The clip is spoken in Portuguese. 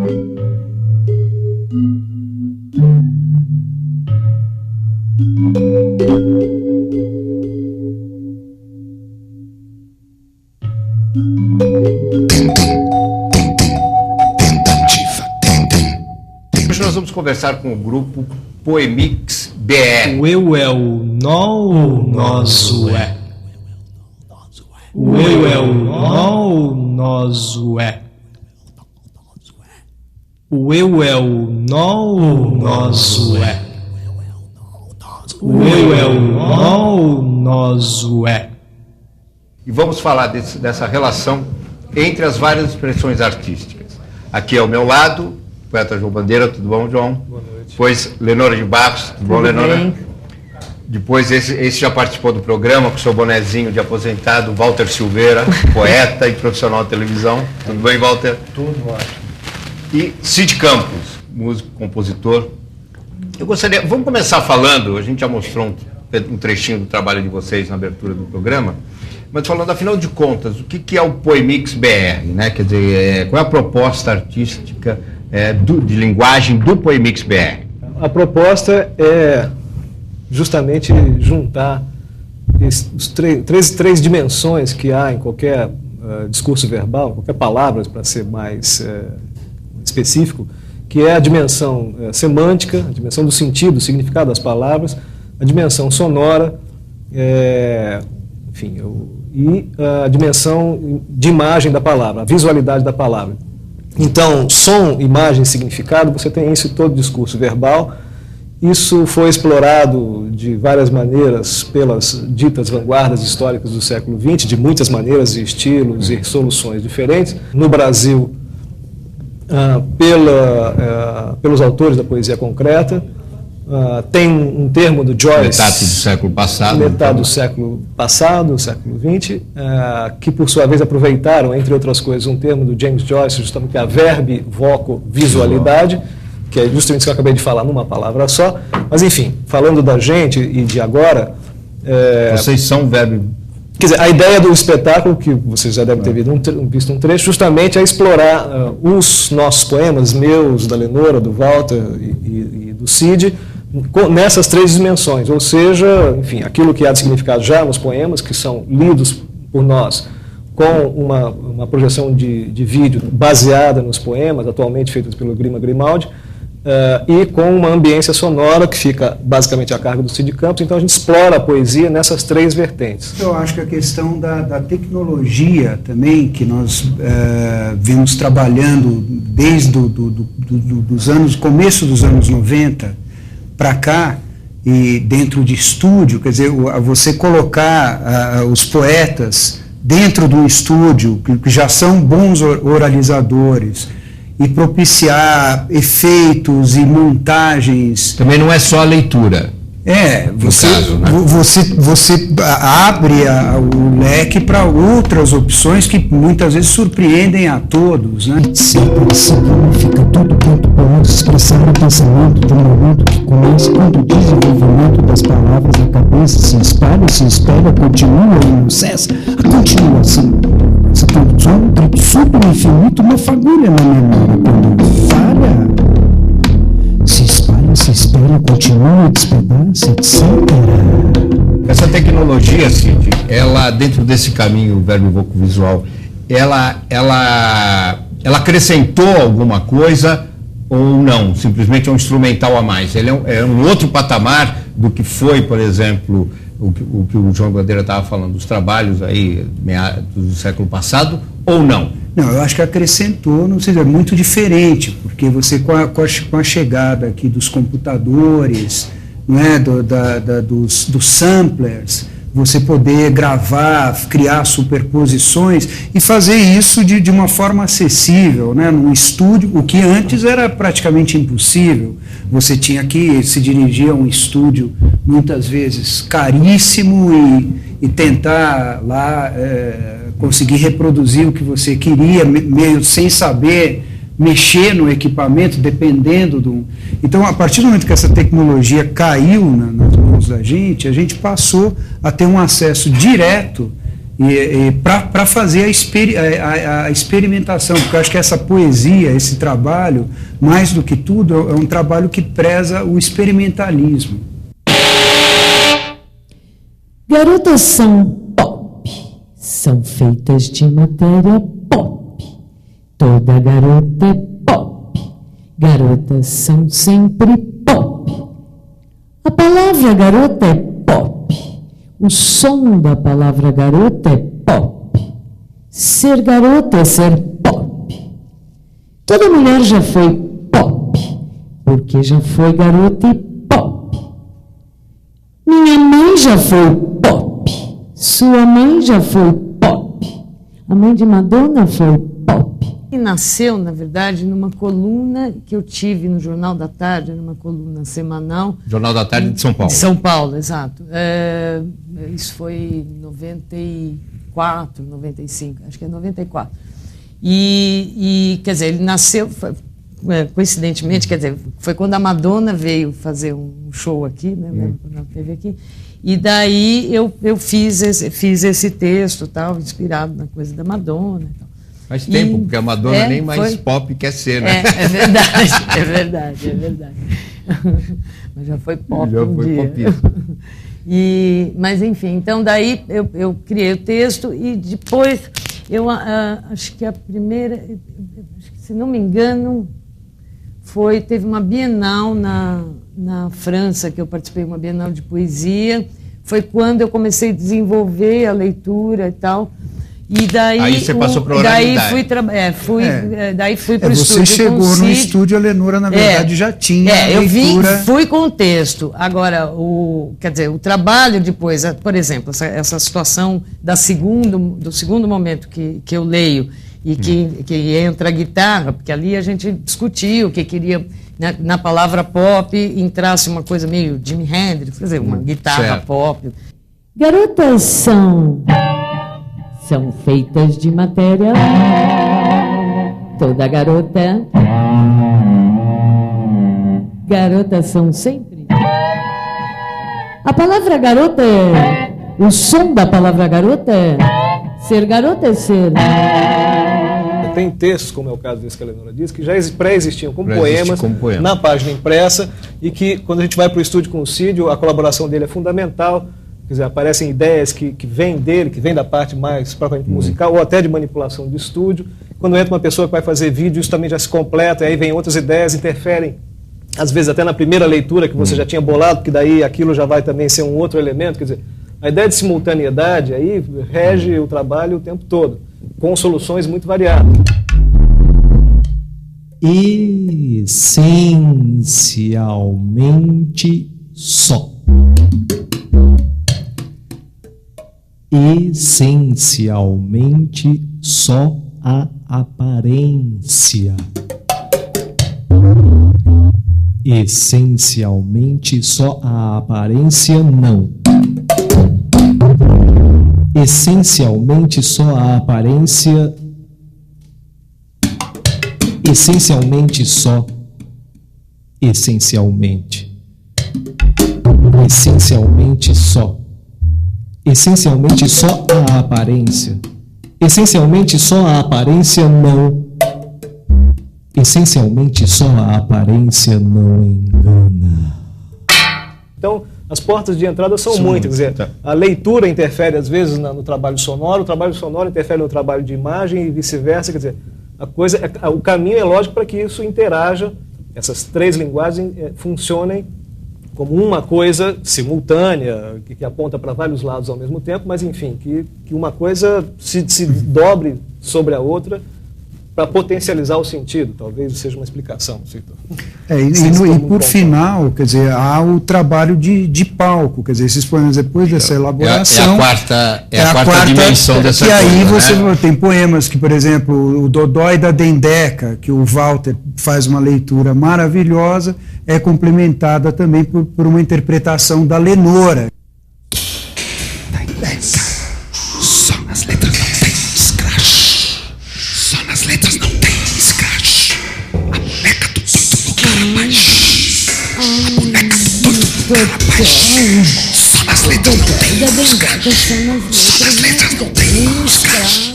Hoje nós vamos conversar com o grupo Poemix BR. O eu é o nó, o nós o é. O eu é o nó, o nós o é. O eu é o nó, o nós o é. O eu é o nó, o nós o é. E vamos falar dessa relação entre as várias expressões artísticas. Aqui ao meu lado, o poeta João Bandeira. Tudo bom, João? Boa noite. Depois, Lenora de Barros. Tudo bom, Lenora? Bem. Depois, esse já participou do programa com seu bonezinho de aposentado, Walter Silveira, poeta e profissional de televisão. Tudo bem, Walter? Tudo ótimo. E Cid Campos, músico, compositor. Eu gostaria... Vamos começar falando, a gente já mostrou um trechinho do trabalho de vocês na abertura do programa, mas falando, afinal de contas, o que é o Poemix BR, né? Quer dizer, qual é a proposta artística de linguagem do Poemix BR? A proposta é justamente juntar os três dimensões que há em qualquer discurso verbal, qualquer palavra, para ser mais específico, que é a dimensão semântica, a dimensão do sentido, do significado das palavras, a dimensão sonora, enfim, e a dimensão de imagem da palavra, a visualidade da palavra. Então, som, imagem e significado, você tem isso em todo discurso verbal. Isso foi explorado de várias maneiras pelas ditas vanguardas históricas do século XX, de muitas maneiras e estilos e soluções diferentes. No Brasil, pelos autores da poesia concreta. Tem um termo do Joyce... Metade do século passado. Metade do século passado, século XX, que por sua vez aproveitaram, entre outras coisas, um termo do James Joyce, justamente que é a verbi-voco-visualidade, que é justamente isso que eu acabei de falar numa palavra só. Mas, enfim, falando da gente e de agora... Vocês são verbo... Quer dizer, a ideia do espetáculo, que vocês já devem ter visto um trecho, justamente é explorar os nossos poemas, meus, da Lenora, do Walter e do Cid, nessas três dimensões, ou seja, enfim, aquilo que há de significado já nos poemas, que são lidos por nós, com uma projeção de vídeo baseada nos poemas, atualmente feitos pelo Grima Grimaldi, e com uma ambiência sonora que fica basicamente a cargo do Cid Campos. Então a gente explora a poesia nessas três vertentes. Eu acho que a questão da tecnologia também, que nós vimos trabalhando desde dos anos, começo dos anos 90 para cá, e dentro de estúdio, quer dizer, você colocar os poetas dentro do estúdio, que já são bons oralizadores, e propiciar efeitos e montagens. Também não é só a leitura. Você abre o leque para outras opções que muitas vezes surpreendem a todos, né? Sempre significa tudo quanto podemos expressar no pensamento de um momento que começa quando o desenvolvimento das palavras na cabeça se espelha, continua e não cessa. A continuação. Essa produção, um grito super infinito, uma fagulha na memória. Quando falha, se espelha, continua, despedaça, etc. Essa tecnologia, Cid, ela, dentro desse caminho verbo-voco-visual, ela acrescentou alguma coisa ou não? Simplesmente é um instrumental a mais? Ele é um outro patamar do que foi, por exemplo, o que o João Bandeira estava falando, os trabalhos aí do século passado, ou não? Não, eu acho que acrescentou, não sei, é muito diferente, porque você com a chegada aqui dos computadores, não é, dos samplers, você poder gravar, criar superposições e fazer isso de uma forma acessível, né, num estúdio, o que antes era praticamente impossível. Você tinha que se dirigir a um estúdio, muitas vezes caríssimo, e tentar lá conseguir reproduzir o que você queria, meio sem saber mexer no equipamento, dependendo do... Então, a partir do momento que essa tecnologia caiu nas mãos da gente, a gente passou a ter um acesso direto E para fazer a experimentação, porque eu acho que essa poesia, esse trabalho, mais do que tudo, é um trabalho que preza o experimentalismo. Garotas são pop, são feitas de matéria pop. Toda garota é pop, garotas são sempre pop. A palavra garota é pop, o som da palavra garota é pop. Ser garota é ser pop. Toda mulher já foi pop, porque já foi garota e pop. Minha mãe já foi pop, sua mãe já foi pop, a mãe de Madonna foi pop. E nasceu, na verdade, numa coluna que eu tive no Jornal da Tarde, numa coluna semanal. Jornal da Tarde de São Paulo. De São Paulo, exato. Isso foi em 94, 95, acho que é 94. E quer dizer, ele nasceu, coincidentemente, quer dizer, foi quando a Madonna veio fazer um show aqui, né, na TV aqui, e daí eu fiz esse texto, tal, inspirado na coisa da Madonna e tal. Faz tempo, porque a Madonna nem mais pop quer ser, né? É verdade, é verdade, é verdade. Mas já foi pop já um foi dia. Popista. Mas enfim, então daí eu criei o texto e depois eu acho que a primeira, se não me engano, teve uma Bienal na França, que eu participei, uma Bienal de poesia. Foi quando eu comecei a desenvolver a leitura e tal. E daí, aí você passou para a oralidade. Daí fui para o estúdio. Você chegou no estúdio, a Lenora, na verdade, já tinha a leitura. Fui com o texto. Agora, quer dizer, o trabalho depois, por exemplo, essa situação do segundo momento que eu leio e que entra a guitarra, porque ali a gente discutiu o que queria, na palavra pop, entrasse uma coisa meio Jimi Hendrix, quer dizer, uma guitarra pop. Garotas são feitas de matéria. Toda garota. Garotas são sempre. A palavra garota o som da palavra garota ser garota é ser. Tem textos, como é o caso desse que a Lenora disse, que já pré-existiam como poemas na página impressa, e que, quando a gente vai para o estúdio com o Cid, a colaboração dele é fundamental. Quer dizer, aparecem ideias que vêm dele, que vêm da parte mais propriamente musical, ou até de manipulação de estúdio. Quando entra uma pessoa que vai fazer vídeo, isso também já se completa, e aí vem outras ideias, interferem, às vezes até na primeira leitura que você já tinha bolado, porque daí aquilo já vai também ser um outro elemento. Quer dizer, a ideia de simultaneidade aí rege o trabalho o tempo todo, com soluções muito variadas. Essencialmente só. Essencialmente só a aparência. Essencialmente só a aparência não. Essencialmente só a aparência. Essencialmente só. Essencialmente. Essencialmente só. Essencialmente só a aparência. Essencialmente só a aparência não. Essencialmente só a aparência não engana. Então, as portas de entrada são muitas. Quer dizer, a leitura interfere às vezes no trabalho sonoro, o trabalho sonoro interfere no trabalho de imagem e vice-versa. Quer dizer, o caminho é lógico para que isso interaja, essas três linguagens funcionem como uma coisa simultânea, que aponta para vários lados ao mesmo tempo, mas enfim, que uma coisa se dobre sobre a outra para potencializar o sentido. Talvez seja uma explicação. E por final, quer dizer, há o trabalho de palco, quer dizer, esses poemas depois dessa elaboração... É a quarta dimensão dessa coisa. E aí você tem poemas que, por exemplo, o Dodói da Dendeca, que o Walter faz uma leitura maravilhosa, é complementada também por uma interpretação da Lenora. Só nas letras não tem scratch. Só nas letras não tem scratch. A boneca do doido no Carapaz. A boneca do doido no Carapaz. Só nas letras não tem bem gata, só nas letras não tem escravo.